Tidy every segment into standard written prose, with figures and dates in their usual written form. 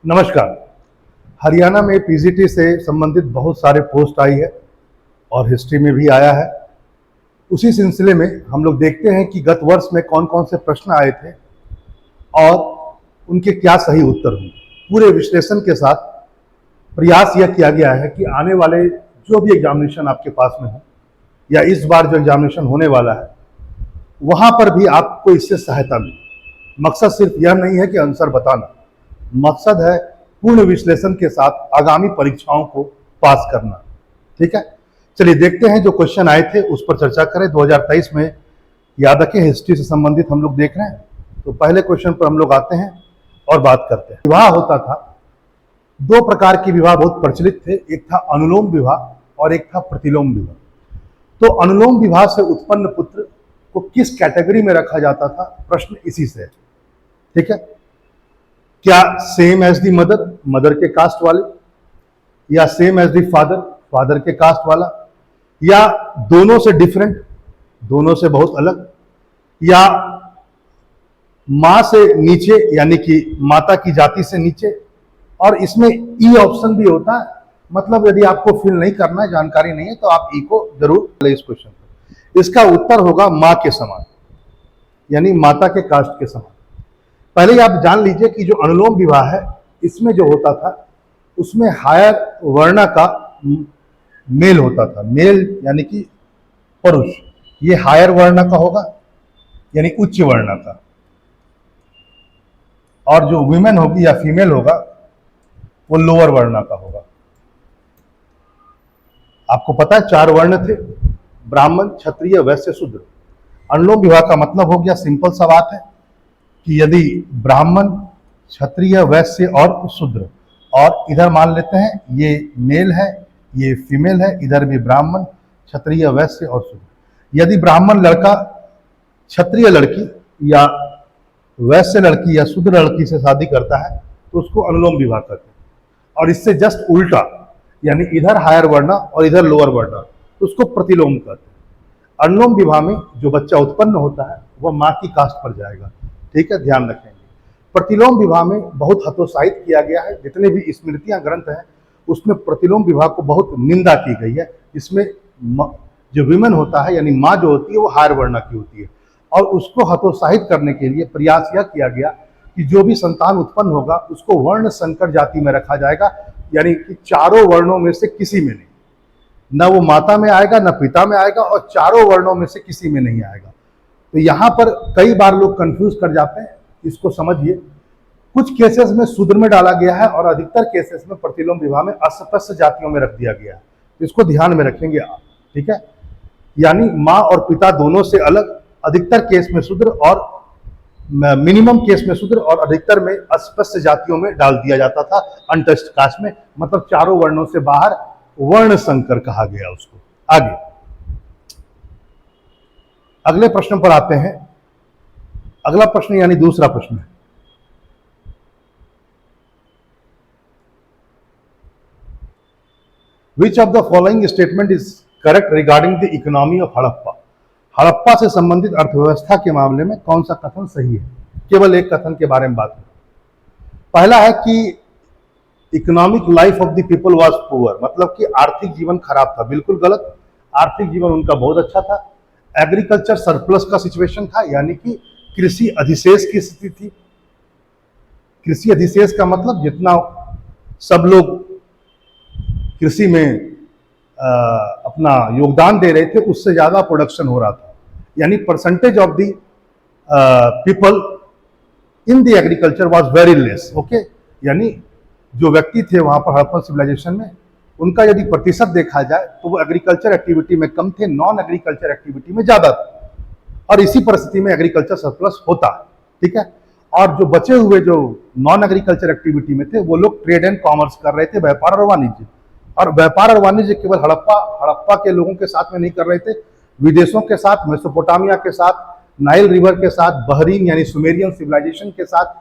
नमस्कार। हरियाणा में पीजीटी से संबंधित बहुत सारे पोस्ट आई है और हिस्ट्री में भी आया है। उसी सिलसिले में हम लोग देखते हैं कि गत वर्ष में कौन कौन से प्रश्न आए थे और उनके क्या सही उत्तर हुए। पूरे विश्लेषण के साथ प्रयास यह किया गया है कि आने वाले जो भी एग्जामिनेशन आपके पास में हो या इस बार जो एग्जामिनेशन होने वाला है वहाँ पर भी आपको इससे सहायता मिले। मकसद सिर्फ यह नहीं है कि आंसर बताना, मकसद है पूर्ण विश्लेषण के साथ आगामी परीक्षाओं को पास करना। ठीक है, चलिए देखते हैं जो क्वेश्चन आए थे उस पर चर्चा करें। 2023 में याद रखें हिस्ट्री से संबंधित हम लोग देख रहे हैं। तो पहले क्वेश्चन पर हम लोग आते हैं और बात करते हैं। विवाह होता था, दो प्रकार के विवाह बहुत प्रचलित थे, एक था अनुलोम विवाह और एक था प्रतिलोम विवाह। तो अनुलोम विवाह से उत्पन्न पुत्र को किस कैटेगरी में रखा जाता था, प्रश्न इसी से है। ठीक है, क्या same as the mother, mother के कास्ट वाले, या same as the father, father के कास्ट वाला, या दोनों से डिफरेंट, दोनों से बहुत अलग, या मां से नीचे यानी कि माता की जाति से नीचे। और इसमें ई ऑप्शन भी होता है, मतलब यदि आपको फिल नहीं करना है, जानकारी नहीं है, तो आप ई को जरूर ले इस क्वेश्चन पर। इसका उत्तर होगा मां के समान, यानी माता के कास्ट के समान। पहले आप जान लीजिए कि जो अनुलोम विवाह है इसमें जो होता था उसमें हायर वर्ण का मेल होता था। मेल यानी कि पुरुष, ये हायर वर्ण का होगा यानी उच्च वर्ण का, और जो वुमेन होगी या फीमेल होगा वो लोअर वर्ण का होगा। आपको पता है 4 वर्ण थे, ब्राह्मण, क्षत्रिय, वैश्य, शूद्र। अनुलोम विवाह का मतलब हो गया, सिंपल सा बात है कि यदि ब्राह्मण, क्षत्रिय, वैश्य और शूद्र, और इधर मान लेते हैं ये मेल है, ये फीमेल है, इधर भी ब्राह्मण, क्षत्रिय, वैश्य और शूद्र। यदि ब्राह्मण लड़का क्षत्रिय लड़की या वैश्य लड़की या शूद्र लड़की से शादी करता है तो उसको अनुलोम विवाह कहते हैं। और इससे जस्ट उल्टा, यानी इधर हायर वर्ण और इधर लोअर वर्ण, तो उसको प्रतिलोम कहते हैं। अनुलोम विवाह में जो बच्चा उत्पन्न होता है वह माँ की कास्ट पर जाएगा। ठीक है, ध्यान रखेंगे। प्रतिलोम विवाह में बहुत हतोत्साहित किया गया है, जितने भी स्मृतियां ग्रंथ हैं उसमें प्रतिलोम विवाह को बहुत निंदा की गई है। इसमें जो विमेन होता है यानी माँ जो होती है वो हायर वर्ण की होती है, और उसको हतोत्साहित करने के लिए प्रयास यह किया गया कि जो भी संतान उत्पन्न होगा उसको वर्ण संकर जाति में रखा जाएगा, यानी कि चारों वर्णों में से किसी में नहीं, न वो माता में आएगा न पिता में आएगा, और चारों वर्णों में से किसी में नहीं आएगा। तो यहाँ पर कई बार लोग कंफ्यूज कर जाते हैं, इसको समझिए। कुछ केसेस में शूद्र में डाला गया है और अधिकतर केसेस में प्रतिलोम विवाह में अस्पष्ट जातियों में रख दिया गया है, तो इसको ध्यान में रखेंगे आप। ठीक है, यानी माँ और पिता दोनों से अलग, अधिकतर केस में शूद्र और मिनिमम केस में शूद्र, और अधिकतर में अस्पष्ट जातियों में डाल दिया जाता था, अनटच्ड कास्ट में, मतलब चारों वर्णों से बाहर, वर्ण संकर कहा गया उसको। आगे अगले प्रश्न पर आते हैं। अगला प्रश्न यानी दूसरा प्रश्न है, which of the following statement is correct regarding the economy of Harappa. Harappa से संबंधित अर्थव्यवस्था के मामले में कौन सा कथन सही है। केवल एक कथन के बारे में बात करें। पहला है कि economic life of the people was poor, मतलब कि आर्थिक जीवन खराब था। बिल्कुल गलत, आर्थिक जीवन उनका बहुत अच्छा था। एग्रीकल्चर सरप्लस का सिचुएशन था, यानी कि कृषि अधिशेष की स्थिति थी। कृषि अधिशेष का मतलब जितना सब लोग कृषि में अपना योगदान दे रहे थे उससे ज्यादा प्रोडक्शन हो रहा था, यानी percentage of the people in the agriculture was very less. Okay, यानी जो व्यक्ति थे वहां पर हड़प्पन सिविलाइजेशन में, उनका यदि प्रतिशत देखा जाए तो वो एग्रीकल्चर एक्टिविटी में कम थे, नॉन एग्रीकल्चर एक्टिविटी में ज्यादा थे, और इसी परिस्थिति में एग्रीकल्चर सरप्लस होता है। ठीक है, और जो बचे हुए जो नॉन एग्रीकल्चर एक्टिविटी में थे वो लोग ट्रेड एंड कॉमर्स कर रहे थे, व्यापार और वाणिज्य। और व्यापार और वाणिज्य केवल हड़प्पा के लोगों के साथ में नहीं कर रहे थे, विदेशों के साथ, मेसोपोटामिया के साथ, नाइल रिवर के साथ, बहरीन यानी सुमेरियन सिविलाइजेशन के साथ,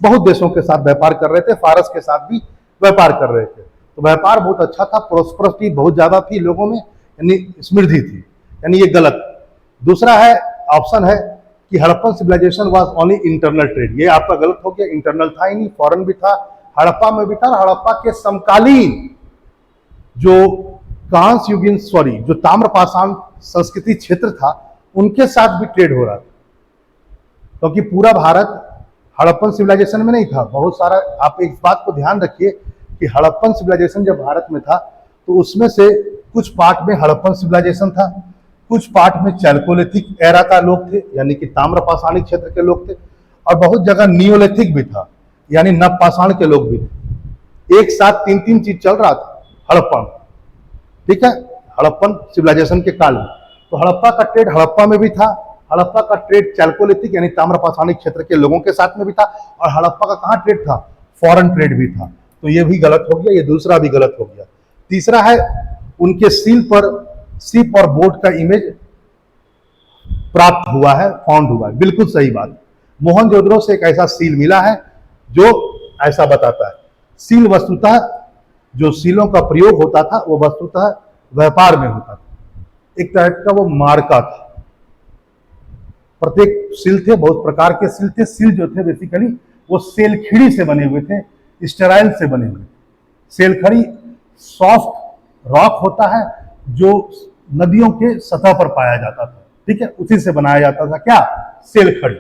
बहुत देशों के साथ व्यापार कर रहे थे, फारस के साथ भी व्यापार कर रहे थे। तो व्यापार बहुत अच्छा था, प्रोस्परिटी बहुत ज्यादा थी लोगों में, यानी समृद्धि थी, यानी ये गलत। दूसरा है ऑप्शन है कि Harappan civilisation was only internal trade, ये आपका गलत हो गया। इंटरनल था ही नहीं, फॉरेन भी था, हड़प्पा में भी था, और हड़प्पा के समकालीन जो कांस्य युगीन जो ताम्रपाषाण संस्कृति क्षेत्र था, उनके साथ भी ट्रेड हो रहा था, क्योंकि पूरा भारत हड़प्पन सिविलाइजेशन में नहीं था। बहुत सारा, आप एक बात को ध्यान रखिए कि हड़प्पन सिविलाइजेशन जब भारत में था तो उसमें से कुछ पार्ट में हड़प्पन सिविलाइजेशन था, कुछ पार्ट में चैल्कोलिथिक एरा का लोग थे, यानी कि ताम्रपाषाणी क्षेत्र के लोग थे, और बहुत जगह नियोलिथिक भी था, यानी नवपाषाण के लोग भी थे। एक साथ तीन तीन चीज चल रहा था हड़प्पा में, ठीक है, हड़प्पन सिविलाइजेशन के काल में। तो हड़प्पा का ट्रेड हड़प्पा में भी था, हड़प्पा का ट्रेड चैल्कोलिथिक यानी ताम्रपाषाणी क्षेत्र के लोगों के साथ में भी था, और हड़प्पा का कहाँ ट्रेड था, फॉरेन ट्रेड भी था। तो ये भी गलत हो गया, ये दूसरा भी गलत हो गया। तीसरा है, उनके सील पर शिप और बोट का इमेज प्राप्त हुआ है, फाउंड हुआ है, बिल्कुल सही बात। मोहनजोदड़ो से एक ऐसा सील मिला है जो ऐसा बताता है। सील वस्तुतः, जो सीलों का प्रयोग होता था वो वस्तुतः व्यापार में होता था, एक तरह का वो मार्का था। प्रत्येक सील थे, बहुत प्रकार के सील थे। सील जो थे बेसिकली वो सेलखड़ी से बने हुए थे, स्टेराइल से बने हुए। सेलखड़ी सॉफ्ट रॉक होता है जो नदियों के सतह पर पाया जाता था, ठीक है, उसी से बनाया जाता था क्या, सेलखड़ी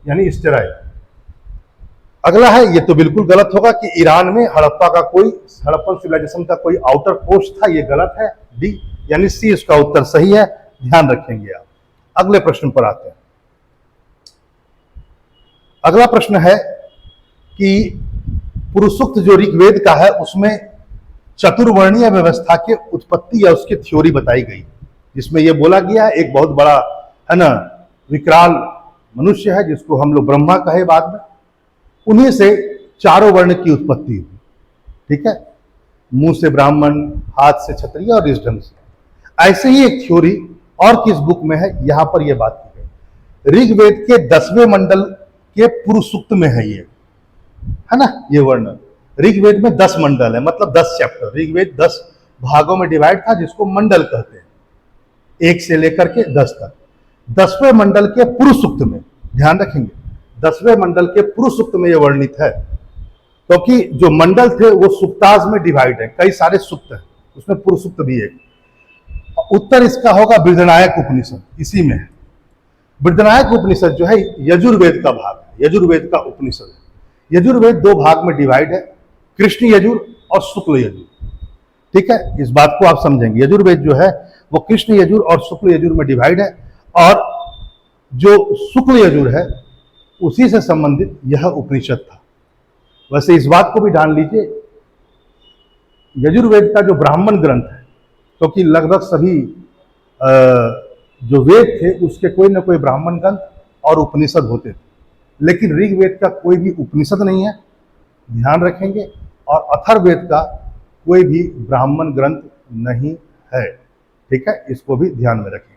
यानी स्टेराइल। अगला है, ये तो बिल्कुल गलत होगा कि ईरान में हड़प्पन सिविलाइजेशन का कोई आउटर पोस्ट था, ये गलत है, डी यानी सी इसका उत्तर सही है, ध्यान रखेंगे आप। अगले प्रश्न पर आते हैं। अगला प्रश्न है कि पुरुषोक्त जो ऋग्वेद का है उसमें चतुर्वर्णीय व्यवस्था के उत्पत्ति या उसकी थ्योरी बताई गई, जिसमें यह बोला गया है एक बहुत बड़ा है ना विकराल मनुष्य है जिसको हम लोग ब्रह्मा कहे बाद में, उन्हीं से चारों वर्ण की उत्पत्ति हुई, ठीक है, मुंह से ब्राह्मण, हाथ से क्षत्रिय और इस ढंग से। ऐसे ही एक थ्योरी और किस बुक में है, यहां पर यह बात की गई। ऋग्वेद के 10वें मंडल के पुरुष सूक्त में है ये, है ना, ये वर्ण। ऋग्वेद में 10 मंडल है, मतलब 10 चैप्टर। ऋग्वेद 10 भागों में डिवाइड था जिसको मंडल कहते हैं, 1 से लेकर के 10 तक। 10वें मंडल के पुरुष सूक्त में, ध्यान रखेंगे, 10वें मंडल के पुरुष सूक्त में यह वर्णित है, क्योंकि जो मंडल थे वो सुक्ताज में डिवाइड है, कई सारे सूक्त हैं, उसमें पुरुष सूक्त भी है। उत्तर इसका होगा बृहदारण्यक उपनिषद, इसी में है। बृहदारण्यक उपनिषद जो है यजुर्वेद का भाग है, यजुर्वेद का उपनिषद है। यजुर्वेद 2 भाग में डिवाइड है, कृष्ण यजुर और शुक्ल यजुर, ठीक है, इस बात को आप समझेंगे। यजुर्वेद जो है वो कृष्ण यजुर और शुक्ल यजुर में डिवाइड है, और जो शुक्ल यजुर है उसी से संबंधित यह उपनिषद था। वैसे इस बात को भी जान लीजिए, यजुर्वेद का जो ब्राह्मण ग्रंथ है, क्योंकि लगभग सभी जो वेद थे उसके कोई ना कोई ब्राह्मण ग्रंथ और उपनिषद होते थे, लेकिन ऋग्वेद का कोई भी उपनिषद नहीं है, ध्यान रखेंगे, और अथर्ववेद का कोई भी ब्राह्मण ग्रंथ नहीं है, ठीक है, इसको भी ध्यान में रखेंगे।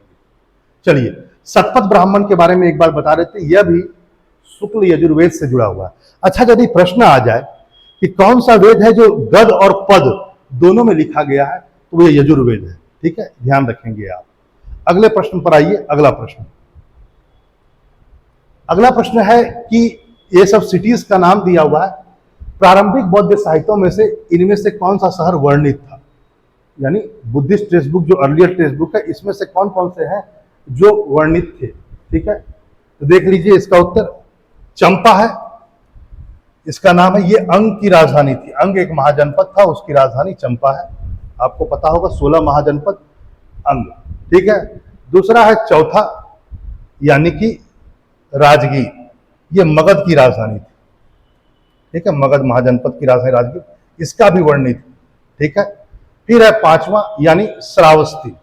चलिए, शतपथ ब्राह्मण के बारे में एक बार बता रहे थे, यह भी शुक्ल यजुर्वेद से जुड़ा हुआ है। अच्छा, यदि प्रश्न आ जाए कि कौन सा वेद है जो गद और पद दोनों में लिखा गया है, तो यह यजुर्वेद है, ठीक है, ध्यान रखेंगे आप। अगले प्रश्न पर आइए। अगला प्रश्न है कि ये सब सिटीज का नाम दिया हुआ है, प्रारंभिक बौद्ध साहित्यों में से इनमें से कौन सा शहर वर्णित था, यानी बुद्धिस्ट टेक्स्ट बुक जो अर्लियर टेक्स्ट बुक है इसमें से कौन कौन से हैं जो वर्णित थे, ठीक है, तो देख लीजिए इसका उत्तर चंपा है, इसका नाम है, ये अंग की राजधानी थी, अंग एक महाजनपद था, उसकी राजधानी चंपा है, आपको पता होगा 16 महाजनपद अंग, ठीक है। दूसरा है चौथा, यानी कि राजगीर, ये मगध की राजधानी थी, ठीक है, मगध महाजनपद की राजधानी राजगीर, इसका भी वर्णित, ठीक है। फिर है 5वां, यानी श्रावस्ती,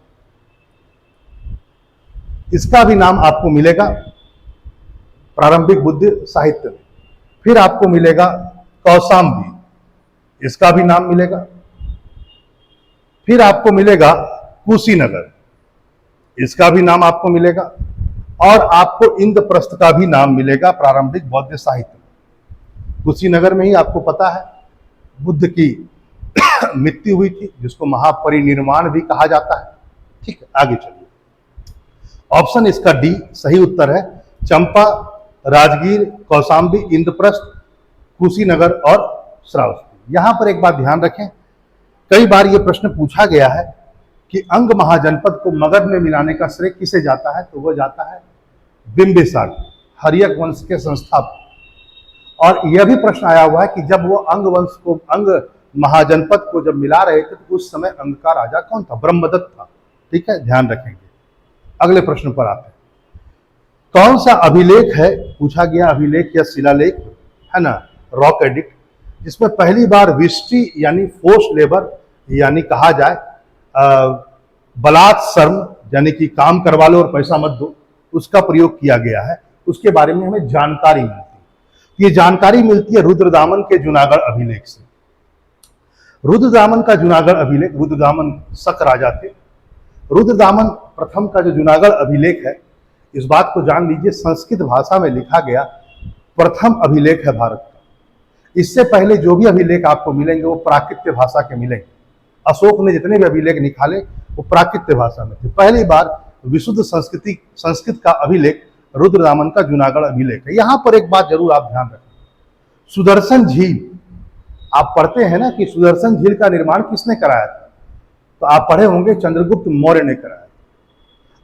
इसका भी नाम आपको मिलेगा प्रारंभिक बुद्ध साहित्य में। फिर आपको मिलेगा कौशाम्बी, इसका भी नाम मिलेगा। फिर आपको मिलेगा कुशीनगर, इसका भी नाम आपको मिलेगा, और आपको इंद्रप्रस्थ का भी नाम मिलेगा प्रारंभिक बौद्ध साहित्य में। कुशीनगर में ही आपको पता है बुद्ध की मृत्यु हुई थी, जिसको महापरिनिर्वाण भी कहा जाता है, ठीक है। आगे चलिए, ऑप्शन इसका डी सही उत्तर है, चंपा, राजगीर, कौशाम्बी, इंद्रप्रस्थ, कुशीनगर और श्रावस्ती। यहां पर एक बात ध्यान रखें, कई बार यह प्रश्न पूछा गया है कि अंग महाजनपद को मगध में मिलाने का श्रेय किसे जाता है, तो वह जाता है बिंबिसार, हर्यक वंश के संस्थापक। और यह भी प्रश्न आया हुआ है कि जब वो अंग महाजनपद को जब मिला रहे थे तो उस समय अंग का राजा कौन था, ब्रह्मदत्त था। ठीक है, ध्यान रखेंगे। अगले प्रश्न पर आते हैं, कौन सा अभिलेख है, पूछा गया अभिलेख या शिलालेख है ना, रॉक एडिक्ट, जिसमें पहली बार विष्टि यानी फोर्स लेबर यानी कहा जाए बलात् शर्म यानी कि काम करवा लो और पैसा मत दो, उसका प्रयोग किया गया है। उसके बारे में हमें जानकारी मिलती है। ये जानकारी मिलती है रुद्रदामन के जूनागढ़ अभिलेख से। रुद्रदामन का जूनागढ़ अभिलेख, रुद्रदामन शक राजा थे। रुद्रदामन प्रथम का जो जूनागढ़ अभिलेख है, इस बात को जान लीजिए, संस्कृत भाषा में लिखा गया प्रथम अभिलेख है भारत का। इससे पहले जो भी अभिलेख आपको मिलेंगे वो प्राकृत भाषा के मिलेंगे। अशोक ने जितने भी अभिलेख निकाले वो प्राकृत भाषा में थे। पहली बार विशुद्ध संस्कृत का अभिलेख रुद्रदामन का जूनागढ़ अभिलेख है। यहां पर एक बात जरूर आप ध्यान रखें, सुदर्शन झील, आप पढ़ते हैं ना कि सुदर्शन झील का निर्माण किसने कराया था, तो आप पढ़े होंगे चंद्रगुप्त मौर्य ने कराया।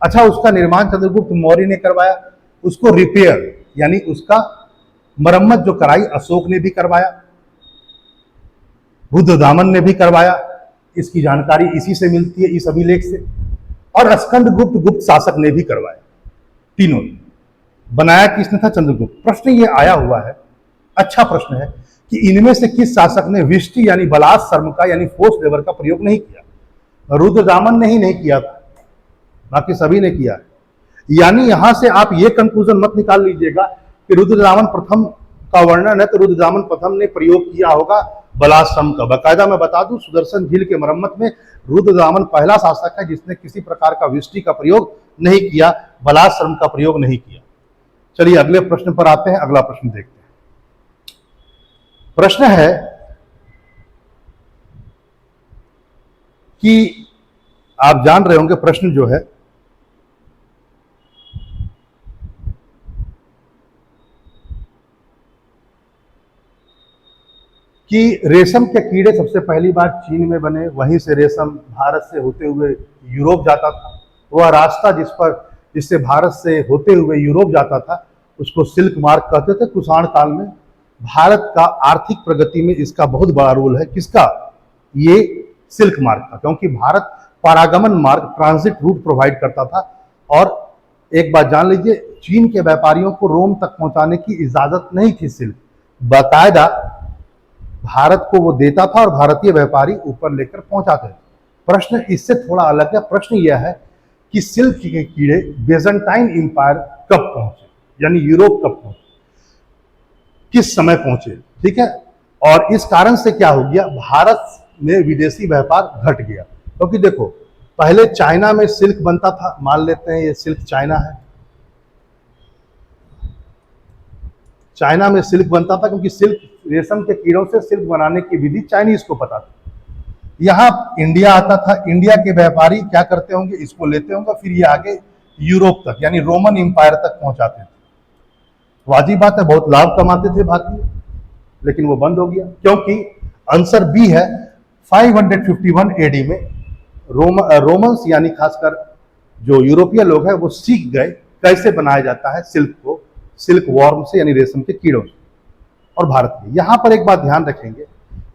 अच्छा, उसका निर्माण चंद्रगुप्त मौर्य ने करवाया, उसको रिपेयर यानी उसका मरम्मत जो कराई अशोक ने भी करवाया, रुद्रदामन ने भी करवाया। इसकी जानकारी इसी से मिलती है, इस अभिलेख से। और स्कंदगुप्त गुप्त शासक ने भी करवाया। तीनों बनाया किसने था, चंद्रगुप्त। प्रश्न ये आया हुआ है, अच्छा प्रश्न है, कि इनमें से किस शासक ने विष्टि यानी बलात् शर्म का यानी फोर्स लेबर का प्रयोग नहीं किया। रुद्रदामन ने ही नहीं किया था, बाकी सभी ने किया है। यानी यहां से आप ये कंक्लूजन मत निकाल लीजिएगा कि रुद्रदामन प्रथम का वर्णन है तो रुद्रदामन प्रथम ने प्रयोग किया होगा बलात् शर्म का। बाकायदा मैं बता दूं, सुदर्शन झील के मरम्मत में रुद्रदामन पहला शासक है जिसने किसी प्रकार का विष्टि का प्रयोग नहीं किया, बलात् शर्म का प्रयोग नहीं किया। चलिए अगले प्रश्न पर आते हैं। अगला प्रश्न देखते हैं। प्रश्न है कि आप जान रहे होंगे, प्रश्न जो है कि रेशम के कीड़े सबसे पहली बार चीन में बने, वहीं से रेशम भारत से होते हुए यूरोप जाता था। वह रास्ता जिससे भारत से होते हुए यूरोप जाता था उसको सिल्क मार्ग कहते थे। कुषाण काल में भारत का आर्थिक प्रगति में इसका बहुत बड़ा रोल है। किसका, ये सिल्क मार्ग का, क्योंकि भारत पारागमन मार्ग, ट्रांजिट रूट प्रोवाइड करता था। और एक बात जान लीजिए, चीन के व्यापारियों को रोम तक पहुंचाने की इजाजत नहीं थी सिल्क, बाकायदा भारत को वो देता था और भारतीय व्यापारी ऊपर लेकर पहुंचाते थे। प्रश्न इससे थोड़ा अलग है। प्रश्न यह है कि सिल्क के कीड़े बेजेंटाइन एम्पायर कब पहुंचे, यानी यूरोप कब पहुंचे, किस समय पहुंचे। ठीक है, और इस कारण से क्या हो गया, भारत में विदेशी व्यापार घट गया। क्योंकि देखो, पहले चाइना में सिल्क बनता था, मान लेते हैं ये सिल्क चाइना है, चाइना में सिल्क बनता था क्योंकि सिल्क, रेशम के कीड़ों से सिल्क बनाने की विधि चाइनीज को पता था। यहां इंडिया आता था, इंडिया के व्यापारी क्या करते होंगे, इसको लेते होंगे, फिर ये आगे यूरोप तक यानी रोमन एम्पायर तक पहुंचाते थे। वाजिब बात है, बहुत लाभ कमाते थे भारतीय, लेकिन वो बंद हो गया। क्योंकि आंसर बी है, 551 एडी में रोमन्स यानी खासकर जो यूरोपीय लोग हैं वो सीख गए कैसे बनाया जाता है सिल्क को, सिल्क वॉर्म से यानी रेशम के कीड़ों से। और भारत में यहां पर एक बात ध्यान रखेंगे,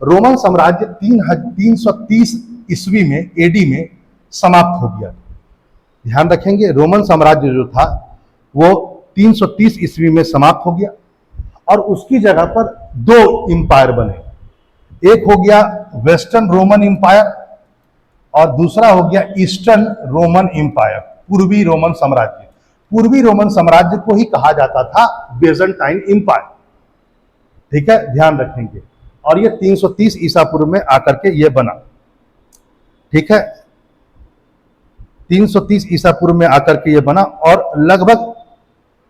रोमन साम्राज्य 330 ईस्वी में एडी में समाप्त हो गया। ध्यान रखेंगे, रोमन साम्राज्य जो था वो 330 ईस्वी में समाप्त हो गया और उसकी जगह पर दो एम्पायर बने। एक हो गया वेस्टर्न रोमन एम्पायर और दूसरा हो गया ईस्टर्न रोमन एम्पायर, पूर्वी रोमन साम्राज्य। पूर्वी रोमन साम्राज्य को ही कहा जाता था बेजेंटाइन एम्पायर। ठीक है, ध्यान रखेंगे। और ये 330 ईसा पूर्व में आकर के ये बना। ठीक है, 330 ईसा पूर्व में आकर के ये बना और लगभग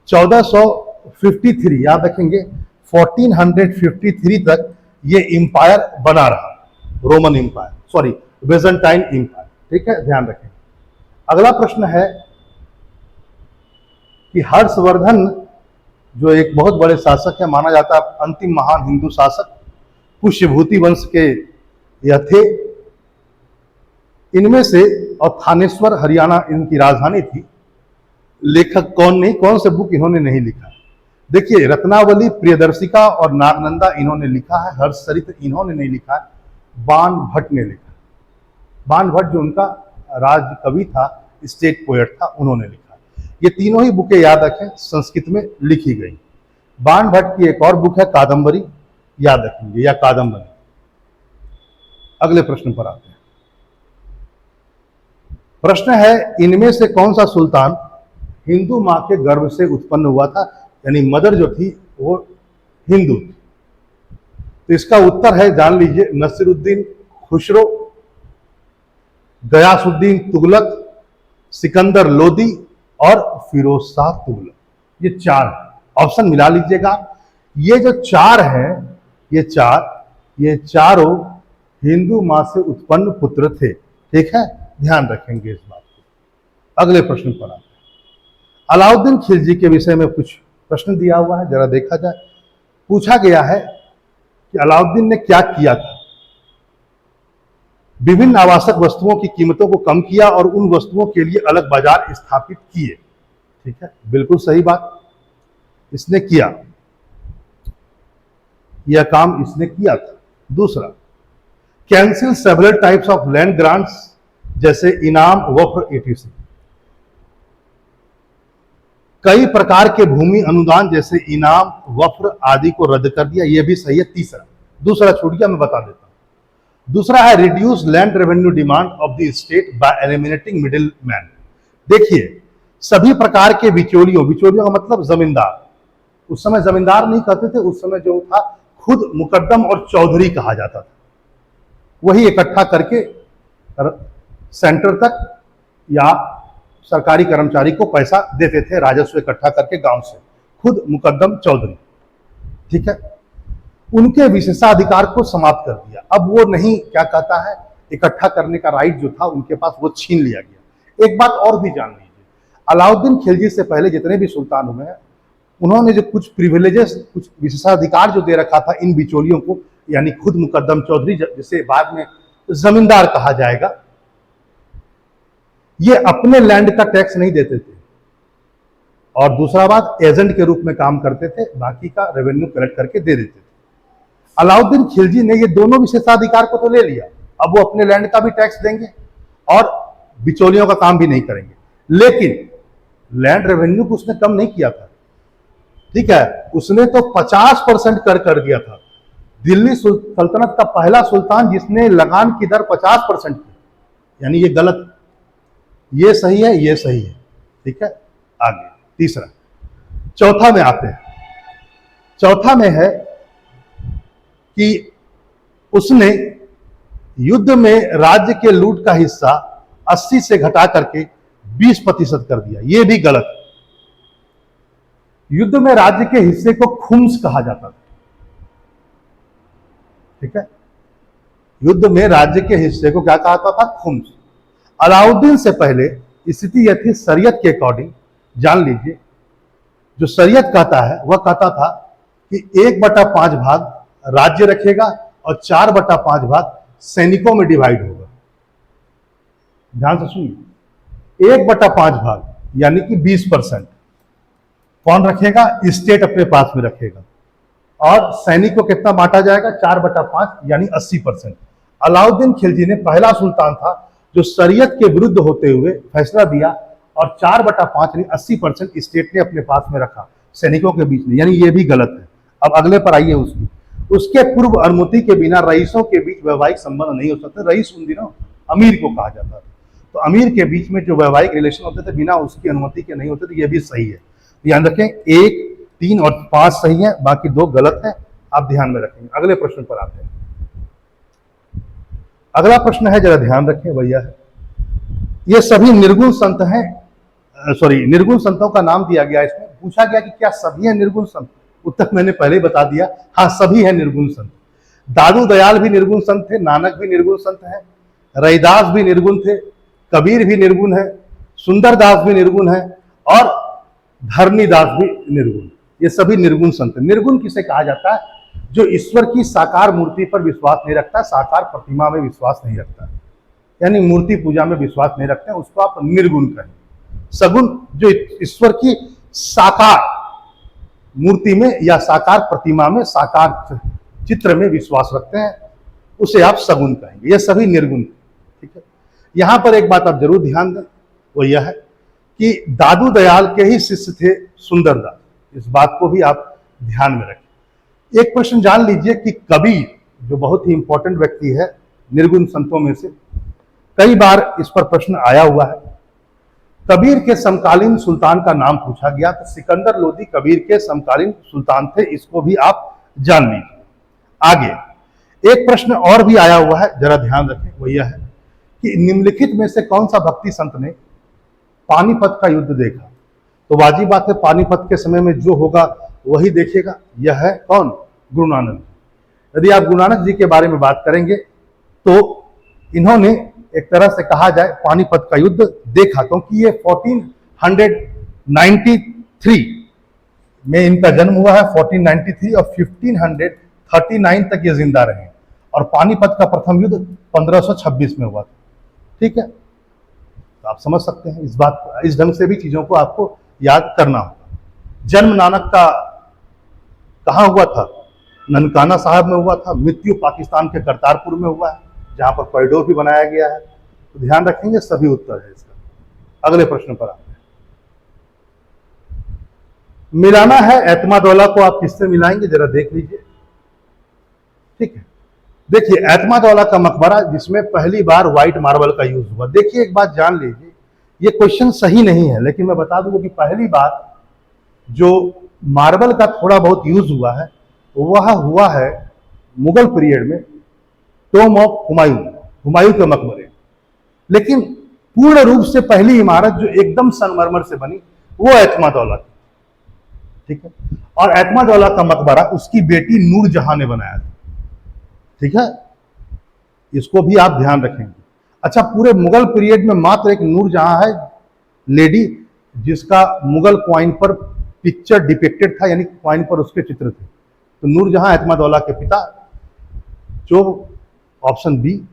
1453, याद रखेंगे 1453 तक ये एम्पायर बना रहा, Roman empire, sorry Byzantine empire. ठीक है, ध्यान रखें। अगला प्रश्न है कि हर्षवर्धन जो एक बहुत बड़े शासक है, माना जाता है अंतिम महान हिंदू शासक, पुष्यभूति वंश के यह थे। इनमें से, और थानेश्वर हरियाणा इनकी राजधानी थी। लेखक कौन नहीं, कौन से बुक इन्होंने नहीं लिखा। देखिए, रत्नावली, प्रियदर्शिका और नागनंदा इन्होंने लिखा है। हर्षचरित इन्होंने नहीं लिखा है, बाण भट्ट ने लिखा। बाण भट्ट जो उनका राज कवि था, स्टेट पोएट था, उन्होंने लिखा। ये तीनों ही बुकें याद रखें, संस्कृत में लिखी गई। बाण भट्ट की एक और बुक है कादम्बरी, याद रखेंगे, या कादम्बरी। अगले प्रश्न पर आते हैं। प्रश्न है, इनमें से कौन सा सुल्तान हिंदू मां के गर्भ से उत्पन्न हुआ था, यानी मदर जो थी वो हिंदू थी। तो इसका उत्तर है, जान लीजिए, नसीरुद्दीन खुसरो, गयासुद्दीन तुगलक, सिकंदर लोदी और फिरोज शाह तुगलक। ये चार ऑप्शन मिला लीजिएगा। ये जो चार हैं, ये चारों हिंदू मां से उत्पन्न पुत्र थे। ठीक है, ध्यान रखेंगे इस बात को। अगले प्रश्न पर आते हैं। अलाउद्दीन खिलजी के विषय में कुछ प्रश्न दिया हुआ है, जरा देखा जाए। पूछा गया है कि अलाउद्दीन ने क्या किया था। विभिन्न आवश्यक वस्तुओं की कीमतों को कम किया और उन वस्तुओं के लिए अलग बाजार स्थापित किए। ठीक है, बिल्कुल सही बात, इसने किया, यह काम इसने किया था। दूसरा, cancel several types of land grants, जैसे इनाम, वफ्र, एटीसी। कई प्रकार के भूमि अनुदान जैसे इनाम, वफ्र आदि को रद्द कर दिया, यह भी सही है। तीसरा, दूसरा छूट गया, मैं बता देता हूं। दूसरा है reduce land revenue demand of the state by eliminating middle man. देखिए, सभी प्रकार के बिचौलियों का मतलब जमींदार, उस समय जमींदार नहीं कहते थे, उस समय जो था खुद मुकद्दम और चौधरी कहा जाता था। वही इकट्ठा करके सेंटर तक या सरकारी कर्मचारी को पैसा देते थे, राजस्व इकट्ठा करके गांव से, खुद मुकद्दम चौधरी। ठीक है, उनके विशेषाधिकार को समाप्त कर दिया। अब वो नहीं, क्या कहता है, इकट्ठा करने का राइट जो था उनके पास, वो छीन लिया गया। एक बात और भी जान लीजिए, अलाउद्दीन खिलजी से पहले जितने भी सुल्तान हुए हैं, उन्होंने जो कुछ प्रिविलेजेस, कुछ विशेषाधिकार जो दे रखा था इन बिचौलियों को, यानी खुद मुकद्दम चौधरी, जिसे बाद में जमींदार कहा जाएगा, ये अपने लैंड का टैक्स नहीं देते थे। और दूसरा बात, एजेंट के रूप में काम करते थे, बाकी का रेवेन्यू कलेक्ट करके दे देते थे। अलाउद्दीन खिलजी ने ये दोनों विशेषाधिकार को तो ले लिया, अब वो अपने लैंड का भी टैक्स देंगे और बिचौलियों का काम भी नहीं करेंगे। लेकिन लैंड रेवेन्यू को उसने कम नहीं किया था। ठीक है, उसने तो 50% कर दिया था। दिल्ली सल्तनत का पहला सुल्तान जिसने लगान की दर 50% की, यानी ये गलत, ये सही है, ये सही है। ठीक है, आगे तीसरा, चौथा में आते हैं। चौथा में है कि उसने युद्ध में राज्य के लूट का हिस्सा 80 से घटा करके 20% कर दिया, यह भी गलत। युद्ध में राज्य के हिस्से को खुम्स कहा जाता था। ठीक है, युद्ध में राज्य के हिस्से को क्या कहा था, खुम्स। अलाउद्दीन से पहले स्थिति यह थी, शरीयत के अकॉर्डिंग, जान लीजिए, जो शरीयत कहता है वह कहता था कि 1/5 भाग राज्य रखेगा और 4/5 भाग सैनिकों में डिवाइड होगा। ध्यान से सुनिए, 1/5 भाग यानी कि 20% कौन रखेगा, स्टेट अपने पास में रखेगा, और सैनिक को कितना बांटा जाएगा, 4/5 यानी 80%। अलाउद्दीन खिलजी ने पहला सुल्तान था जो शरीयत के विरुद्ध होते हुए फैसला दिया और 4/5 यानी 80% स्टेट ने अपने पास में रखा सैनिकों के बीच में, यानी ये भी गलत है। अब अगले पर आइए, उसके पूर्व अनुमति के बिना रईसों के बीच वैवाहिक संबंध नहीं हो सकते। रईस उन दिनों अमीर को कहा जाता था, तो अमीर के बीच में जो वैवाहिक रिलेशन होते थे बिना उसकी अनुमति के नहीं होते थे, ये भी सही है। ध्यान रखें, 1, 3 और 5 सही है, बाकी 2 गलत है, आप ध्यान में रखेंगे। अगले प्रश्न पर आते हैं। अगला प्रश्न है, जरा ध्यान रखें भैया, ये सभी निर्गुण संत हैं, निर्गुण संतों का नाम दिया गया। इसमें पूछा गया कि क्या सभी हैं निर्गुण संत, उत्तर मैंने पहले ही बता दिया, हाँ सभी हैं निर्गुण संत। दादू दयाल भी निर्गुण संत थे, नानक भी निर्गुण संत हैं, रैदास भी निर्गुण थे, कबीर भी निर्गुण है, सुंदरदास भी निर्गुण है और धरणीदास भी निर्गुण। ये सभी निर्गुण संत। निर्गुण किसे कहा जाता है, जो ईश्वर की साकार मूर्ति पर विश्वास नहीं रखता, साकार प्रतिमा में विश्वास नहीं रखता, यानी मूर्ति पूजा में विश्वास नहीं रखते हैं, उसको आप निर्गुण कहें। सगुण जो ईश्वर की साकार मूर्ति में या साकार प्रतिमा में, साकार चित्र में विश्वास रखते हैं, उसे आप सगुण कहेंगे। ये सभी निर्गुण। ठीक है, यहां पर एक बात आप जरूर ध्यान दें, वो यह है कि दादू दयाल के ही शिष्य थे सुंदरदास। इस बात को भी आप ध्यान में रखें। एक प्रश्न जान लीजिए कि कबीर, जो बहुत ही इंपॉर्टेंट व्यक्ति है निर्गुण संतों में से, कई बार इस पर प्रश्न आया हुआ है। कबीर के समकालीन सुल्तान का नाम पूछा गया, तो सिकंदर लोदी कबीर के समकालीन सुल्तान थे, इसको भी आप जान लीजिए। आगे एक प्रश्न और भी आया हुआ है, जरा ध्यान रखें, वो यह है कि निम्नलिखित में से कौन सा भक्ति संत ने पानीपत का युद्ध देखा? तो वाजिब बात है, पानीपत के समय में जो होगा वही देखेगा। यह है कौन? गुरु नानक। यदि आप गुरु नानक जी के बारे में बात करेंगे तो इन्होंने एक तरह से कहा जाए पानीपत का युद्ध देखा, क्योंकि ये 1493 में इनका जन्म हुआ है, 1493, और 1539 तक ये जिंदा रहे। और पानीपत का प्रथम युद्ध 1526 में हुआ था। ठीक है, तो आप समझ सकते हैं इस बात को, इस ढंग से भी चीजों को आपको याद करना होगा। जन्म नानक का कहां हुआ था? ननकाना साहब में हुआ था। मृत्यु पाकिस्तान के करतारपुर में हुआ है, जहां पर कॉरिडोर भी बनाया गया है। तो ध्यान रखेंगे, सभी उत्तर है इसका। अगले प्रश्न पर आते हैं। मिलाना है एतमादौला को आप किससे मिलाएंगे, जरा देख लीजिए। ठीक है, देखिए एतमादौला का मकबरा जिसमें पहली बार व्हाइट मार्बल का यूज हुआ। देखिए एक बात जान लीजिए, ये क्वेश्चन सही नहीं है, लेकिन मैं बता दूंगा कि पहली बार जो मार्बल का थोड़ा बहुत यूज हुआ है वह हुआ है मुगल पीरियड में, टोम ऑफ हुमायूं, हुमायूं के मकबरे। लेकिन पूर्ण रूप से पहली इमारत जो एकदम संगमरमर से बनी वो एतमादौला की। ठीक है, और एतमादौला का मकबरा उसकी बेटी नूरजहां ने बनाया था। ठीक है, इसको भी आप ध्यान रखेंगे। अच्छा, पूरे मुगल पीरियड में मात्र एक नूरजहां है लेडी जिसका मुगल क्वाइन पर पिक्चर डिपिक्टेड था, यानी क्वाइन पर उसके चित्र थे। तो नूरजहां एतमादौला के पिता, जो ऑप्शन बी,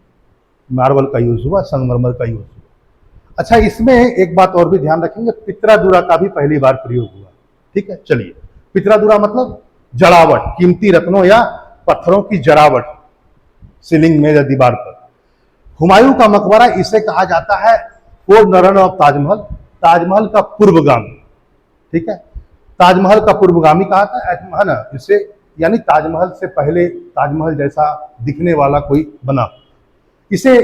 मार्बल का यूज हुआ, संगमरमर का यूज हुआ। अच्छा, इसमें एक बात और भी ध्यान रखेंगे, पितरादुरा का भी पहली बार प्रयोग हुआ। ठीक है, चलिए, पितरादुरा मतलब जड़ावट, कीमती रत्नों या पत्थरों की जड़ावट सीलिंग में या दीवार पर। हुमायूं का मकबरा, इसे कहा जाता है fourth run of Taj Mahal, Taj Mahal का पूर्वगामी। ठीक है, ताजमहल का पूर्वगामी कहा था है ना इसे, यानी ताजमहल से पहले ताजमहल जैसा दिखने वाला कोई बना। इसे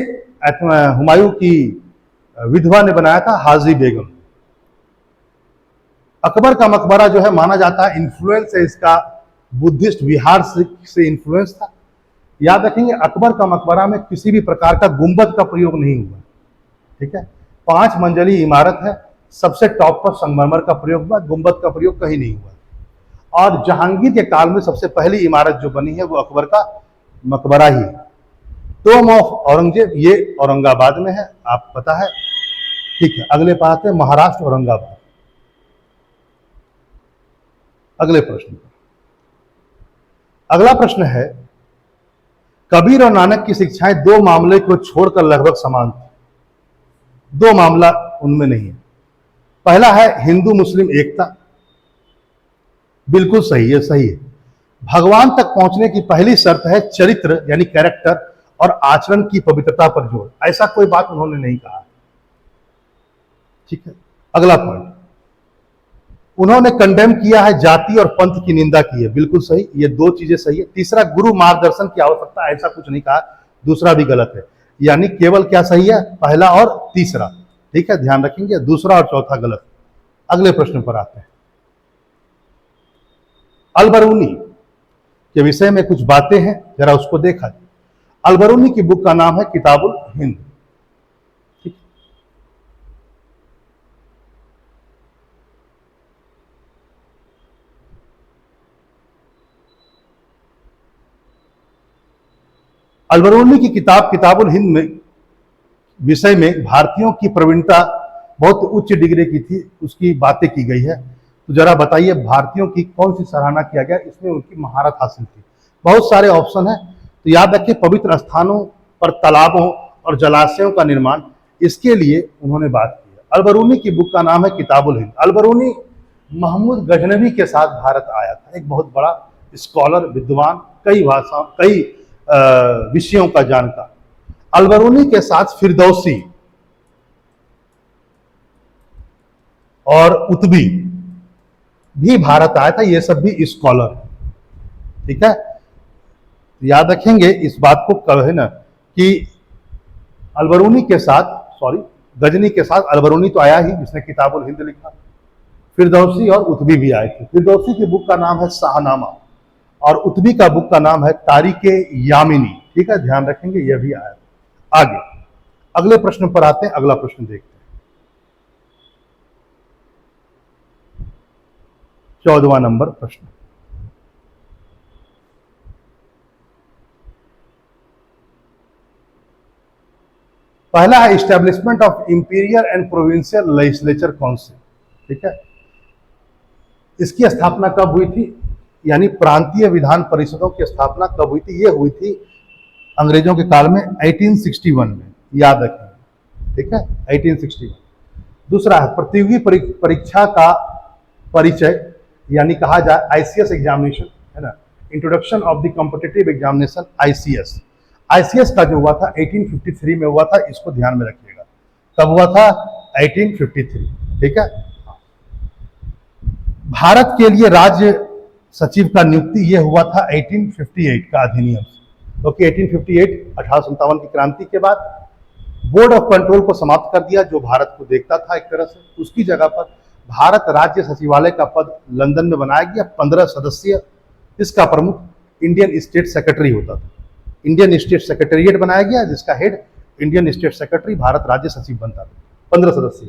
हुमायूं की विधवा ने बनाया था, हाजी बेगम। अकबर का मकबरा जो है माना जाता है इन्फ्लुएंस है इसका बुद्धिस्ट विहार से इन्फ्लुएंस था। याद रखेंगे, अकबर का मकबरा में किसी भी प्रकार का गुंबद का प्रयोग नहीं हुआ। ठीक है, 5 मंजिली इमारत है, सबसे टॉप पर संगमरमर का प्रयोग हुआ, गुंबद का प्रयोग कहीं नहीं हुआ। और जहांगीर के काल में सबसे पहली इमारत जो बनी है वो अकबर का मकबरा ही है। टोम ऑफ औरंगजेब, ये औरंगाबाद में है, आप पता है। ठीक है, अगले पर आते हैं, महाराष्ट्र औरंगाबाद। अगले प्रश्न, अगला प्रश्न है, कबीर और नानक की शिक्षाएं 2 मामले को छोड़कर लगभग समान थी। 2 मामला उनमें नहीं है। पहला है हिंदू मुस्लिम एकता, बिल्कुल सही है, सही है। भगवान तक पहुंचने की पहली शर्त है चरित्र यानी कैरेक्टर और आचरण की पवित्रता पर जोर। ऐसा कोई बात उन्होंने नहीं कहा। ठीक है, अगला पॉइंट, उन्होंने कंडेम किया है जाति और पंथ की निंदा की है, बिल्कुल सही, ये 2 चीजें सही है। तीसरा, गुरु मार्गदर्शन की आवश्यकता, ऐसा कुछ नहीं कहा, दूसरा भी गलत है। यानी केवल क्या सही है, पहला और तीसरा। ठीक है, ध्यान रखेंगे, दूसरा और चौथा गलत। अगले प्रश्न पर आते हैं। अलबरूनी के विषय में कुछ बातें हैं, जरा उसको देखा जाए। अलबरूनी की बुक का नाम है किताबुल हिंद। ठीक, अलबरूनी की किताब किताबुल हिंद में विषय में भारतीयों की प्रवीणता बहुत उच्च डिग्री की थी, उसकी बातें की गई है। तो जरा बताइए, भारतीयों की कौन सी सराहना किया गया, इसमें उनकी महारत हासिल थी। बहुत सारे ऑप्शन हैं, तो याद रखिए पवित्र स्थानों पर तालाबों और जलाशयों का निर्माण, इसके लिए उन्होंने बात की है। अलबरूनी की बुक का नाम है किताबुल हिंद। अलबरूनी महमूद गजनवी के साथ भारत आया था, एक बहुत बड़ा स्कॉलर, विद्वान, कई भाषा, कई विषयों का जानकार। अलबरूनी के साथ फिरदौसी और उतबी भी भारत आया था, ये सब भी स्कॉलर है, ठीक है। याद रखेंगे इस बात को, कब है ना कि अलबरूनी के साथ, सॉरी गजनी के साथ अलबरूनी तो आया ही, जिसने किताबुल हिंद लिखा। फिरदौसी और उतबी भी आए थे। फिरदौसी की बुक का नाम है शाहनामा और उतबी का बुक का नाम है तारीके यामिनी, ठीक है, ध्यान रखेंगे, यह भी आया। आगे अगले प्रश्न पर आते हैं, अगला प्रश्न देखते हैं। 14वां नंबर प्रश्न। पहला है establishment of imperial and provincial legislature council, ठीक है। इसकी स्थापना कब हुई थी, यानी प्रांतीय विधान परिषदों की स्थापना कब हुई थी? ये हुई थी अंग्रेजों के काल में 1861 में, याद रखें, ठीक है, 1861। दूसरा है प्रतियोगी परीक्षा का परिचय, यानी कहा जाए आईसीएस एग्जामिनेशन, है ना, introduction of the competitive examination, ICS. ICS का जो हुआ था 1853 में हुआ था, इसको ध्यान में रखिएगा। कब हुआ था? 1853, ठीक है। भारत के लिए राज्य सचिव का नियुक्ति यह हुआ था 1858 का अधिनियम, क्योंकि 1858 की क्रांति के बाद बोर्ड ऑफ कंट्रोल को समाप्त कर दिया, जो भारत को देखता था एक तरह से। उसकी जगह पर भारत राज्य सचिवालय का पद लंदन में बनाया गया, 15 सदस्य। इसका प्रमुख इंडियन स्टेट सेक्रेटरी होता था। इंडियन स्टेट सेक्रेटरीट बनाया गया, जिसका head Indian state secretary, Bharat राज्य सचिव बनता था, 15 सदस्य।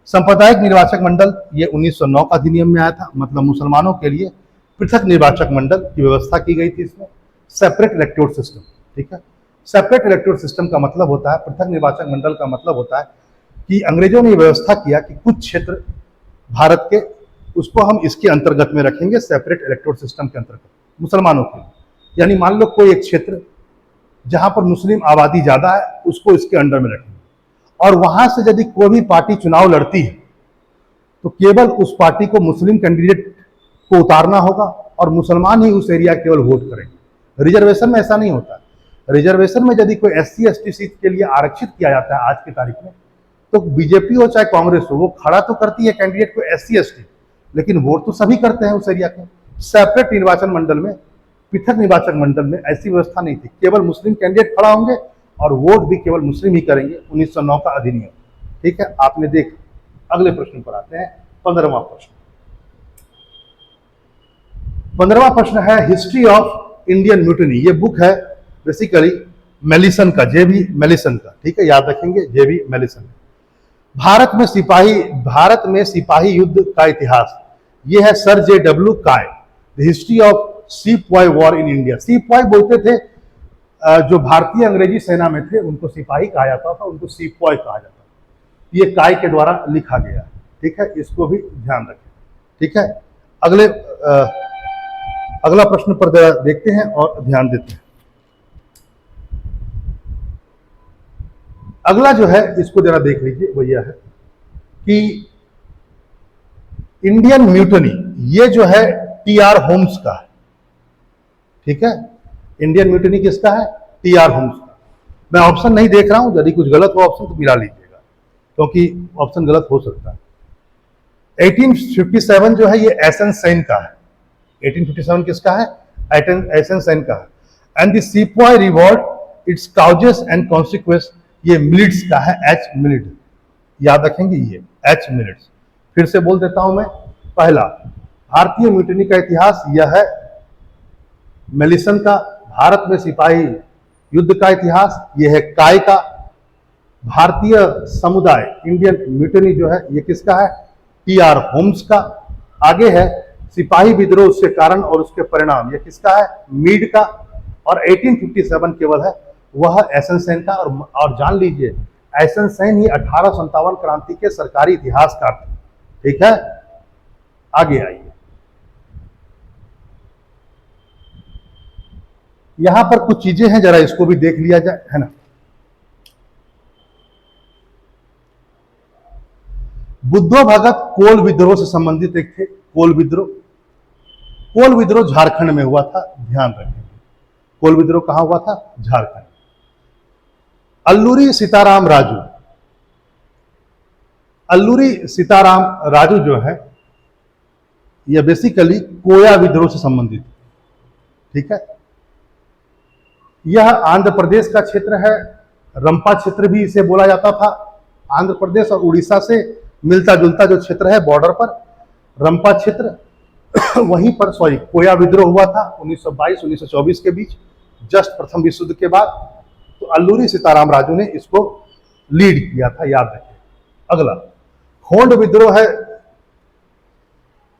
सांप्रदायिक निर्वाचक मंडल ये 1909 का अधिनियम में आया था, मतलब मुसलमानों के लिए पृथक निर्वाचक मंडल की व्यवस्था की गई थी इसमें। सेपरेट इलेक्टोरल सिस्टम, ठीक है। सेपरेट इलेक्टोरल सिस्टम का मतलब होता है, पृथक निर्वाचक मंडल का मतलब होता है कि अंग्रेजों ने व्यवस्था किया कि कुछ क्षेत्र भारत के, उसको हम इसके अंतर्गत में रखेंगे, सेपरेट इलेक्टोरल सिस्टम के अंतर्गत, मुसलमानों के लिए। यानी मान लो कोई एक क्षेत्र जहां पर मुस्लिम आबादी ज्यादा है, उसको इसके अंडर में रखेंगे, और वहां से यदि कोई भी पार्टी चुनाव लड़ती है तो केवल उस पार्टी को मुस्लिम कैंडिडेट को उतारना होगा और मुसलमान ही उस एरिया केवल वोट करेंगे। रिजर्वेशन में ऐसा नहीं होता। रिजर्वेशन में यदि कोई एससी एसटी सीट के लिए आरक्षित किया जाता है आज की तारीख में, तो बीजेपी हो चाहे कांग्रेस हो, वो खड़ा तो करती है कैंडिडेट को एससी एसटी, लेकिन वोट तो सभी करते हैं उस एरिया के। सेपरेट निर्वाचन मंडल में, पृथक निर्वाचक मंडल में ऐसी व्यवस्था नहीं थी, केवल मुस्लिम कैंडिडेट खड़ा होंगे और वोट भी केवल मुस्लिम ही करेंगे। 1909 का अधिनियम, ठीक है, आपने देख। अगले प्रश्न पर आते हैं, 15वां प्रश्न। 15वां प्रश्न है हिस्ट्री ऑफ इंडियन म्यूटिनी। ये बुक है बेसिकली मेलिसन का, जेबी मेलिसन का, ठीक है, याद रखेंगे, जेबी मेलिसन। भारत में सिपाही युद्ध का इतिहास, ये है sir JW Kaye, the history of sepoy war in India. Sepoy बोलते थे जो भारतीय अंग्रेजी सेना में थे, उनको सिपाही कहा जाता था, उनको सीपॉय कहा जाता था। ये काय के द्वारा लिखा गया, ठीक है, इसको भी ध्यान रखें, ठीक है। अगला प्रश्न पर देखते हैं और ध्यान देते हैं। अगला जो है, इसको जरा देख लीजिए, वो यह है कि इंडियन म्यूटनी, ये जो है TR होम्स का है, ठीक है। इंडियन म्यूटनी किसका है? TR होम्स का। मैं ऑप्शन नहीं देख रहा हूं, यदि कुछ गलत हो ऑप्शन तो मिला लीजिएगा, क्योंकि ऑप्शन गलत हो सकता है। 1857 जो है ये एसन सेन का है। 1857 किसका है? एसन सेन का है। And the sepoy revolt its causes and consequence, ये मिलिट्स का है, H मिलिट, याद रखेंगे, ये H मिलिट्स। फिर से बोल देता हूं मैं। पहला, भारतीय म्यूटिनी का इतिहास, यह है मेलिसन का। भारत में सिपाही युद्ध का इतिहास, यह है काय का। भारतीय समुदाय, इंडियन म्यूटिनी जो है, ये किसका है? TR होम्स का। आगे है सिपाही विद्रोह, उसके कारण और उसके परिणाम, ये किसका है? मीड का। और 1857 केवल है, वह एसन सेन का। और जान लीजिए, एसन सेन ही 1857 क्रांति के सरकारी इतिहासकार थे, ठीक है। आगे आइए, यहां पर कुछ चीजें हैं, जरा इसको भी देख लिया जाए, है ना। बुद्धो भगत कोल विद्रोह से संबंधित एक थे, कोल विद्रोह। कोल विद्रोह झारखंड में हुआ था, ध्यान रखेंगे। कोल विद्रोह कहां हुआ था? झारखंड। अल्लूरी सीताराम राजू, अल्लूरी सीताराम राजू जो है यह बेसिकली कोया विद्रोह से संबंधित, ठीक है। यह आंध्र प्रदेश का क्षेत्र है, रंपा क्षेत्र भी इसे बोला जाता था। आंध्र प्रदेश और उड़ीसा से मिलता जुलता जो क्षेत्र है बॉर्डर पर, रंपा क्षेत्र, वहीं पर कोया विद्रोह हुआ था 1922-1924 के बीच, जस्ट प्रथम विश्व युद्ध के बाद। तो अल्लूरी सीताराम राजू ने इसको लीड किया था, याद रखिए। अगला खोंड विद्रोह है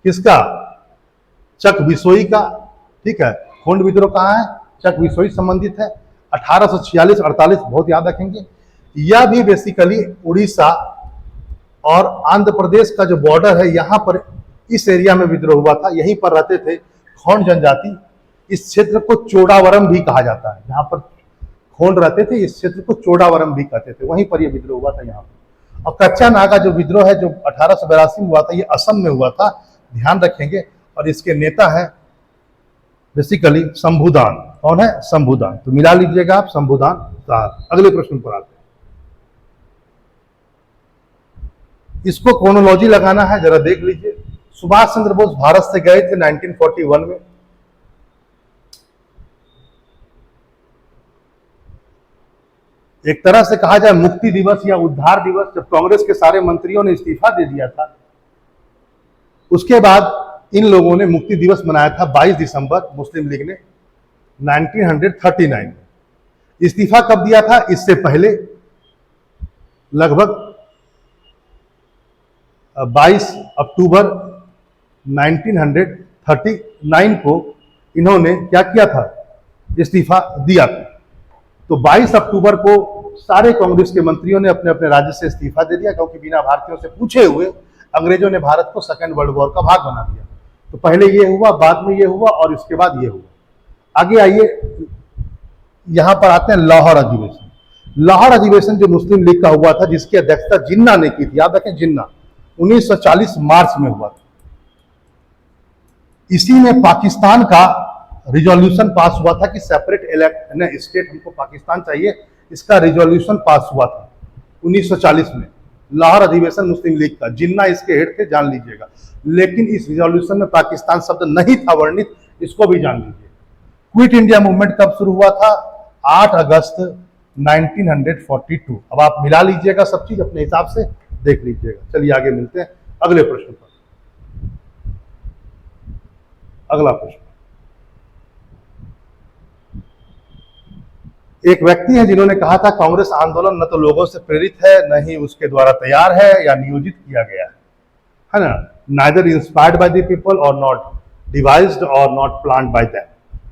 किसका? चक बिसोई का, ठीक है। खोंड विद्रोह कहां है? चक बिसोई संबंधित है, 1846-48, बहुत याद रखेंगे। यह भी बेसिकली उड़ीसा और आंध्र प्रदेश का जो बॉर्डर है, यहां पर इस एरिया में विद्रोह हुआ था। यहीं पर रहते थे खोंड जनजाति। इस क्षेत्र को चोडावरम भी कहा जाता है, जहां पर खोंड रहते थे इस क्षेत्र को चोडावरम भी कहते थे, वहीं पर यह विद्रोह हुआ था यहाँ पर। और कच्चा नागा जो विद्रोह है, जो 1882 में हुआ था, ये असम में हुआ था, ध्यान रखेंगे। और इसके नेता है बेसिकली शंभुदान। कौन है? शंभुदान। तो मिला लीजिएगा आप, शंभुदान साहब। अगले प्रश्न पर आते हैं। इसको क्रोनोलॉजी लगाना है, जरा देख लीजिए। सुभाष चंद्र बोस भारत से गए थे 1941 में। एक तरह से कहा जाए मुक्ति दिवस या उद्धार दिवस, जब कांग्रेस के सारे मंत्रियों ने इस्तीफा दे दिया था, उसके बाद इन लोगों ने मुक्ति दिवस मनाया था 22 दिसंबर, मुस्लिम लीग ने 1939 में। इस्तीफा कब दिया था? इससे पहले लगभग 22 अक्टूबर 1939 को इन्होंने क्या किया था? इस्तीफा दिया था। तो 22 अक्टूबर को सारे कांग्रेस के मंत्रियों ने अपने अपने राज्य से इस्तीफा दे दिया, क्योंकि बिना भारतीयों से पूछे हुए अंग्रेजों ने भारत को सेकेंड वर्ल्ड वॉर का भाग बना दिया। तो पहले ये हुआ, बाद में ये हुआ, और इसके बाद ये हुआ। आगे आइए, यहां पर आते हैं लाहौर अधिवेशन। लाहौर अधिवेशन जो मुस्लिम लीग का हुआ था, जिसकी अध्यक्षता जिन्ना ने की थी, याद रखें जिन्ना, 1940 मार्च में हुआ था। इसी में पाकिस्तान का रिजोल्यूशन पास हुआ था कि सेपरेट स्टेट हमको पाकिस्तान चाहिए, इसका रिजोल्यूशन पास हुआ था 1940 में। लाहौर अधिवेशन मुस्लिम लीग का, जिन्ना इसके हेड थे, जान लीजिएगा। लेकिन इस रिजोल्यूशन में पाकिस्तान शब्द नहीं था वर्णित, इसको भी जान लीजिए। क्विट इंडिया मूवमेंट कब शुरू हुआ था? 8 अगस्त 1942। अब आप मिला लीजिएगा सब चीज अपने हिसाब से, देख लीजिएगा। चलिए आगे मिलते हैं अगले प्रश्न पर। अगला प्रश्न, एक व्यक्ति है जिन्होंने कहा था कांग्रेस आंदोलन न तो लोगों से प्रेरित है, न ही उसके द्वारा तैयार है या नियोजित किया गया है ना। Neither inspired by the people और नॉट डिवाइज्ड और नॉट प्लान्ड बाय देम।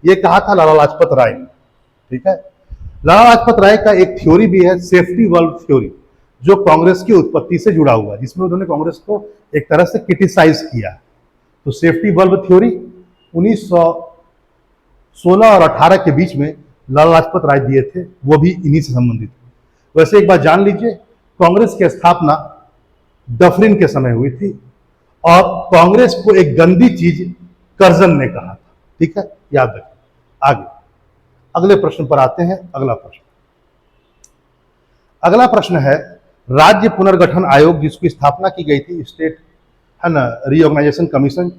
ये कहा था लाला लाजपत राय ने, ठीक है। लाला लाजपत राय का एक थ्योरी भी है, सेफ्टी वल्व थ्योरी, जो कांग्रेस की उत्पत्ति से जुड़ा हुआ है, जिसमें उन्होंने कांग्रेस को एक तरह से क्रिटिसाइज किया। तो सेफ्टी वल्व थ्योरी 1916 और 18 के बीच में लाला लाजपत राय दिए थे, वो भी इन्हीं से संबंधित है। वैसे एक बात जान लीजिए, कांग्रेस की स्थापना डफरिन के समय हुई थी, और कांग्रेस को एक गंदी चीज कर्जन ने कहा था, ठीक है, याद रखें। आगे अगले प्रश्न पर आते हैं। अगला प्रश्न है, राज्य पुनर्गठन आयोग जिसकी स्थापना की गई थी, स्टेट है ना रीऑर्गेनाइजेशन कमीशन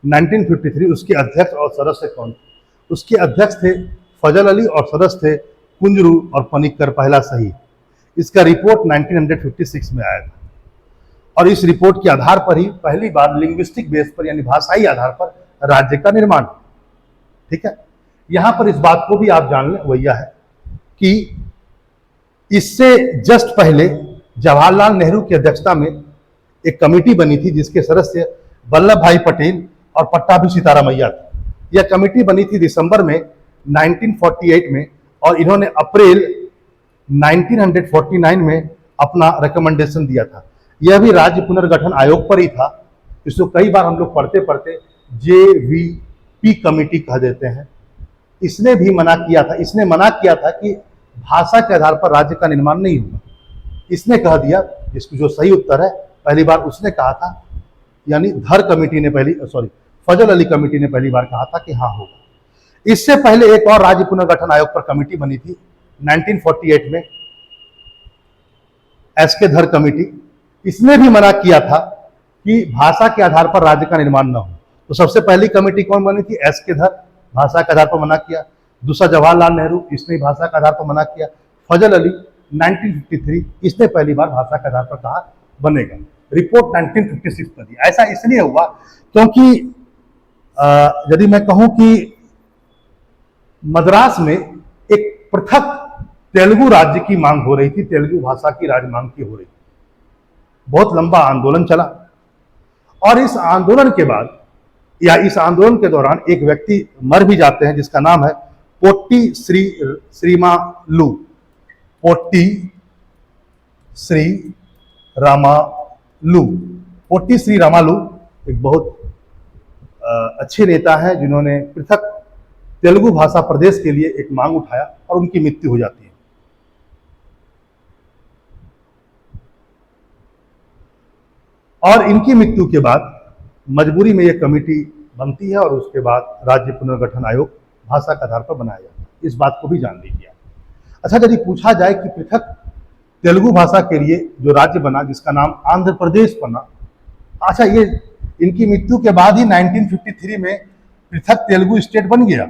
1953, उसके अध्यक्ष और सदस्य कौन थे? उसके अध्यक्ष थे फजल अली और सदस्य थे कुंजरू और पनिक्कर, पहला सही। इसका रिपोर्ट 1956 में आया था, और इस रिपोर्ट के आधार पर ही पहली बार लिंग्विस्टिक बेस पर यानी भाषाई आधार पर राज्य का निर्माण, ठीक है। यहां पर इस बात को भी आप जान लें, वह यह है कि इससे जस्ट पहले जवाहरलाल नेहरू की अध्यक्षता में एक कमेटी बनी थी, जिसके सदस्य वल्लभ भाई पटेल और पट्टाभी सीतारामैया थे। यह कमेटी बनी थी दिसंबर में 1948 में, और इन्होंने अप्रैल 1949 में अपना रिकमेंडेशन दिया था। यह भी राज्य पुनर्गठन आयोग पर ही था। इसको कई बार हम लोग पढ़ते पढ़ते JVP कमेटी कह देते हैं। इसने भी मना किया था, इसने मना किया था कि भाषा के आधार पर राज्य का निर्माण नहीं होगा। इसने कह दिया, इसको जो सही उत्तर है, पहली बार उसने कहा था, यानी धर कमेटी ने फजल अली कमेटी ने पहली बार कहा था कि हाँ होगा। इससे पहले एक और राज्य पुनर्गठन आयोग पर कमेटी बनी थी 1948 में, एस.के. धर कमेटी। इसने भी मना किया था कि भाषा के आधार पर राज्य का निर्माण न हो। तो सबसे पहली कमेटी कौन बनी थी? एस.के. धर, भाषा के आधार पर मना किया। दूसरा जवाहरलाल नेहरू, इसने भाषा के आधार पर मना किया। फजल अली 1953, इसने पहली बार भाषा के आधार पर कहा बनेगा। रिपोर्ट 1956 में दी। ऐसा इसलिए हुआ क्योंकि यदि मैं कहूं कि मद्रास में एक पृथक तेलुगु राज्य की मांग हो रही थी, तेलुगु भाषा की राज मांग की हो रही थी। बहुत लंबा आंदोलन चला और इस आंदोलन के बाद या इस आंदोलन के दौरान एक व्यक्ति मर भी जाते हैं जिसका नाम है पोट्टी श्रीरामालू। पोट्टी श्रीरामालू एक बहुत अच्छे नेता हैं जिन्होंने पृथक तेलुगु भाषा प्रदेश के लिए एक मांग उठाया और उनकी मृत्यु हो जाती है। और इनकी मृत्यु के बाद मजबूरी में यह कमेटी बनती है और उसके बाद राज्य पुनर्गठन आयोग भाषा के आधार पर बनाया जाता है। इस बात को भी जान लीजिए। अच्छा, यदि पूछा जाए कि पृथक तेलुगु भाषा के लिए जो राज्य बना जिसका नाम आंध्र प्रदेश बना, अच्छा ये इनकी मृत्यु के बाद ही 1953 में पृथक तेलुगु स्टेट बन गया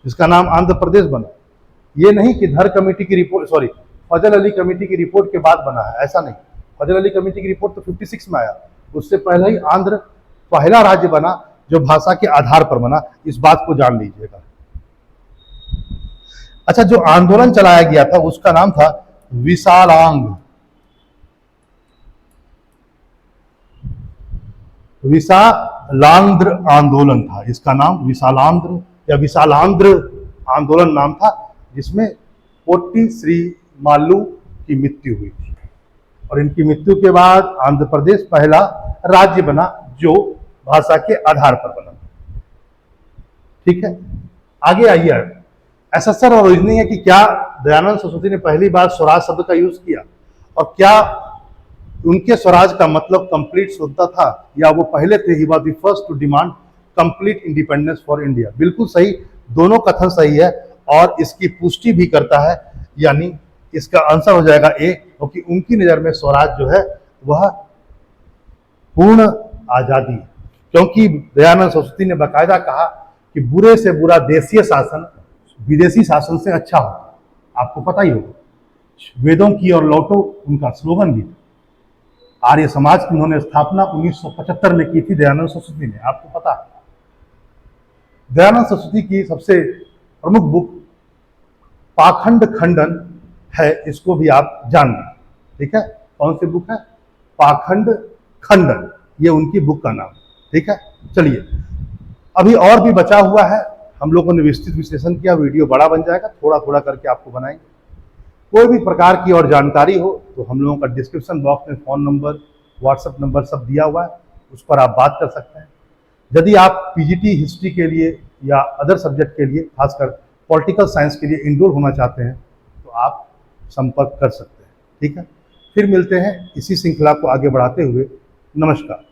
जिसका नाम आंध्र प्रदेश बना। ये नहीं कि धर कमेटी की रिपोर्ट फजल अली कमेटी की रिपोर्ट के बाद बना है, ऐसा नहीं। फजल अली कमेटी की रिपोर्ट तो 56 में आया, उससे पहले ही आंध्र पहला राज्य बना जो भाषा के आधार पर बना। इस बात को जान लीजिएगा। अच्छा, जो आंदोलन चलाया गया था उसका नाम था विशालांध्र आंदोलन था। इसका नाम विशालांध्र या विशालांध्र आंदोलन नाम था, जिसमें पोट्टी श्रीरामालू की मृत्यु हुई थी और इनकी मृत्यु के बाद आंध्र प्रदेश पहला राज्य बना जो भाषा के आधार पर बना। ठीक है, आगे आइए। ऐसा सर और रीजनिंग है कि क्या दयानंद सरस्वती ने पहली बार स्वराज शब्द का यूज किया और क्या उनके स्वराज का मतलब कंप्लीट होता था या वो पहले थे? He was the first to demand complete independence for India. बिल्कुल सही, दोनों कथन सही है और इसकी पुष्टि भी करता है, यानी इसका आंसर हो जाएगा ए, क्योंकि उनकी नजर में स्वराज जो है वह पूर्ण आजादी है। क्योंकि दयानंद सरस्वती ने बाकायदा कहा कि बुरे से बुरा देशीय शासन विदेशी शासन से अच्छा हो। आपको पता ही होगा, वेदों की और लौटो उनका स्लोगन भी। आर्य समाज की उन्होंने स्थापना 1975 में की थी दयानंद सरस्वती ने, आपको पता है। दयानंद सरस्वती की सबसे प्रमुख बुक पाखंड खंडन है, इसको भी आप जान लें। ठीक है, कौन सी बुक है? पाखंड खंडन, ये उनकी बुक का नाम। ठीक है, चलिए अभी और भी बचा हुआ है, हम लोगों ने विस्तृत विश्लेषण किया, वीडियो बड़ा बन जाएगा, थोड़ा थोड़ा करके आपको बनाएंगे। कोई भी प्रकार की और जानकारी हो तो हम लोगों का डिस्क्रिप्शन बॉक्स में फ़ोन नंबर, व्हाट्सएप नंबर सब दिया हुआ है, उस पर आप बात कर सकते हैं। यदि आप पीजीटी हिस्ट्री के लिए या अदर सब्जेक्ट के लिए, खासकर पॉलिटिकल साइंस के लिए इनरोल होना चाहते हैं तो आप संपर्क कर सकते हैं। ठीक है, फिर मिलते हैं इसी श्रृंखला को आगे बढ़ाते हुए। नमस्कार।